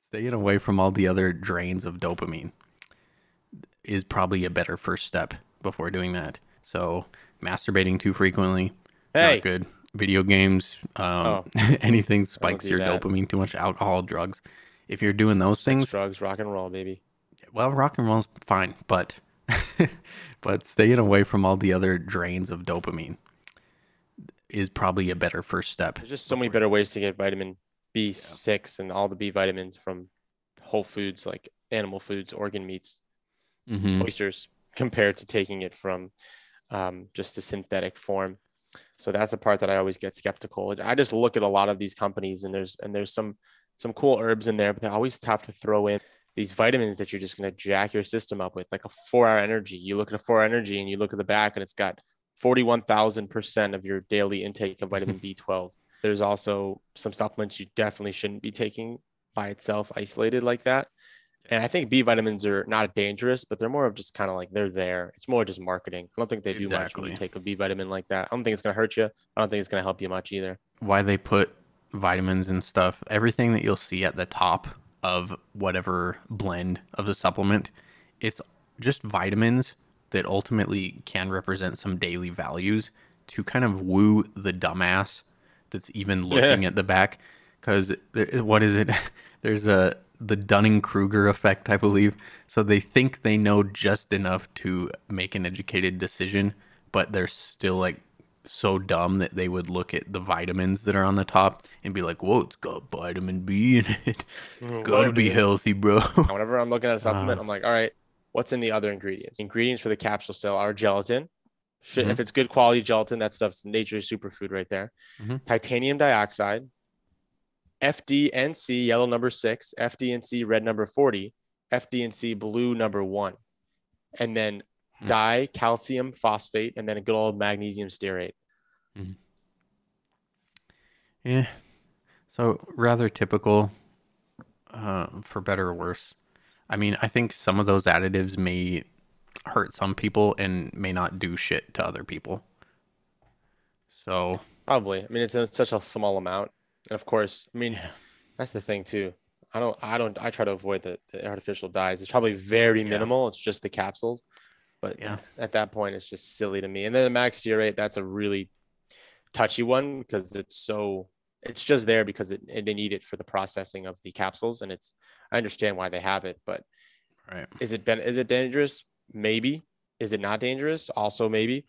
Staying away from all the other drains of dopamine is probably a better first step before doing that. So, masturbating too frequently, not Hey. good. Video games, Oh, anything I don't spikes do your that. dopamine too much, alcohol, drugs. If you're doing those Sex, things, drugs, rock and roll, baby. well, rock and roll's fine, but but staying away from all the other drains of dopamine is probably a better first step There's just so many before. better ways to get vitamin Yeah. B6 and all the B vitamins from whole foods like animal foods, organ meats, Mm-hmm. oysters, compared to taking it from just a synthetic form. So that's the part that I always get skeptical. I just look at a lot of these companies and there's some cool herbs in there, but they always have to throw in these vitamins that you're just going to jack your system up with, like a 4 hour energy. You look at a 4 energy and you look at the back and it's got 41,000% of your daily intake of vitamin B12. There's also some supplements you definitely shouldn't be taking by itself, isolated like that. And I think B vitamins are not dangerous, but they're more of just kind of like they're there. It's more just marketing. I don't think they do much when you Exactly. take a B vitamin like that. I don't think it's going to hurt you. I don't think it's going to help you much either. Why they put vitamins and stuff, everything that you'll see at the top of whatever blend of the supplement, it's just vitamins that ultimately can represent some daily values to kind of woo the dumbass that's even Yeah. looking at the back. Because what is it? There's a the Dunning-Kruger effect, I believe. So they think they know just enough to make an educated decision, but they're still like so dumb that they would look at the vitamins that are on the top and be like, "Whoa, it's got vitamin B in it. It's got to Whoa, be dude. healthy, bro." Whenever I'm looking at a uh, supplement, I'm like, all right, what's in the other ingredients? Ingredients for the capsule cell are gelatin. mhm, If it's good quality gelatin, that stuff's nature's superfood right there. mhm, Titanium dioxide, FDNC yellow number 6, FDNC red number 40, FDNC blue number 1, and then mhm, dicalcium phosphate, and then a good old magnesium stearate. mhm. Yeah. So rather typical, for better or worse. I mean, I think some of those additives may hurt some people and may not do shit to other people. So Probably. I mean, it's in such a small amount. And of course, I mean, yeah, that's the thing too. I try to avoid the artificial dyes. It's probably very yeah, minimal. It's just the capsules. But yeah, at that point, it's just silly to me. And then the max stearate, that's a really touchy one because it's just there because they need it for the processing of the capsules. And I understand why they have it, but right, is it dangerous? Maybe. Is it not dangerous? Also, maybe.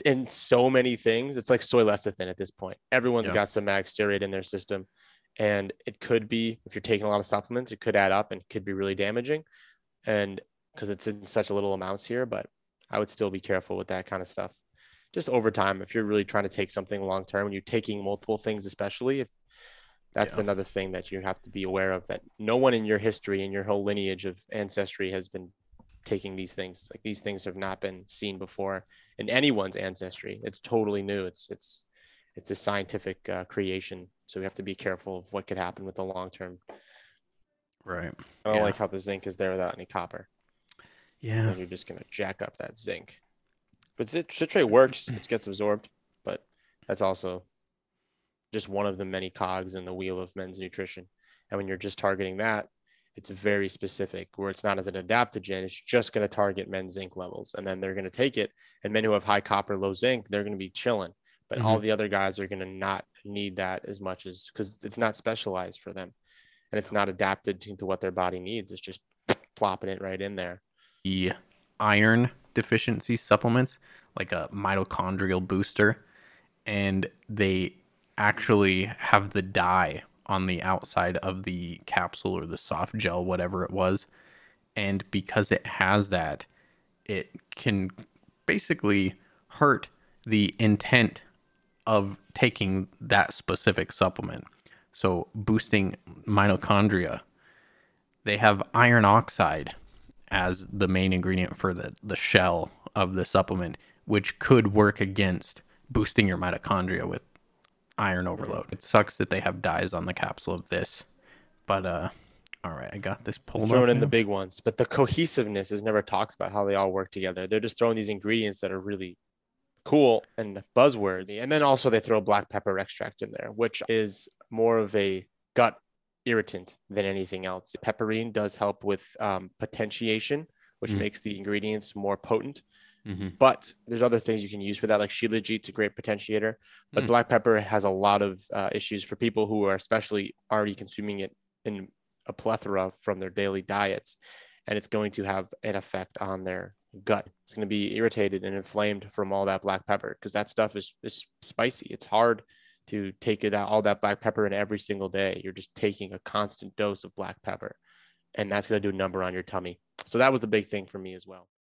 In so many things, it's like soy lecithin at this point. Everyone's yeah, got some max steroid in their system, and it could be if you're taking a lot of supplements, it could add up and could be really damaging. And because it's in such a little amounts here, but I would still be careful with that kind of stuff. Just over time, if you're really trying to take something long term and you're taking multiple things, especially if that's yeah, another thing that you have to be aware of that no one in your history and your whole lineage of ancestry has been taking these things. Like these things have not been seen before in anyone's ancestry. It's totally new. It's a scientific creation, so we have to be careful of what could happen with the long term. right, I don't yeah, like how the zinc is there without any copper, because yeah, then you're just gonna jack up that zinc. But citrate works; it gets absorbed, but that's also just one of the many cogs in the wheel of men's nutrition. And when you're just targeting that, it's very specific where it's not as an adaptogen. It's just going to target men's zinc levels. And then they're going to take it. And men who have high copper, low zinc, they're going to be chilling. But hmm all the other guys are going to not need that as much as because it's not specialized for them and it's yeah. not adapted to what their body needs. It's just plopping it right in there. The iron deficiency supplements, like a mitochondrial booster, and they actually have the dye on the outside of the capsule or the soft gel, whatever it was. And because it has that, it can basically hurt the intent of taking that specific supplement. So, boosting mitochondria, they have iron oxide as the main ingredient for the shell of the supplement, which could work against boosting your mitochondria with iron Mm-hmm. overload. It sucks that they have dyes on the capsule of this, but all right, I got this They're pulled throwing up in the now. big ones, but the cohesiveness is never talked about how they all work together. They're just throwing these ingredients that are really cool and buzzwords. And then also they throw black pepper extract in there, which is more of a gut irritant than anything else. Pepperine does help with potentiation, which makes the ingredients more potent. But there's other things you can use for that, like Shilajit's a great potentiator. But black pepper has a lot of issues for people who are especially already consuming it in a plethora from their daily diets. And it's going to have an effect on their gut. It's going to be irritated and inflamed from all that black pepper, because that stuff is spicy. It's hard to take it out, all that black pepper in every single day. You're just taking a constant dose of black pepper, and that's going to do a number on your tummy. So that was the big thing for me as well.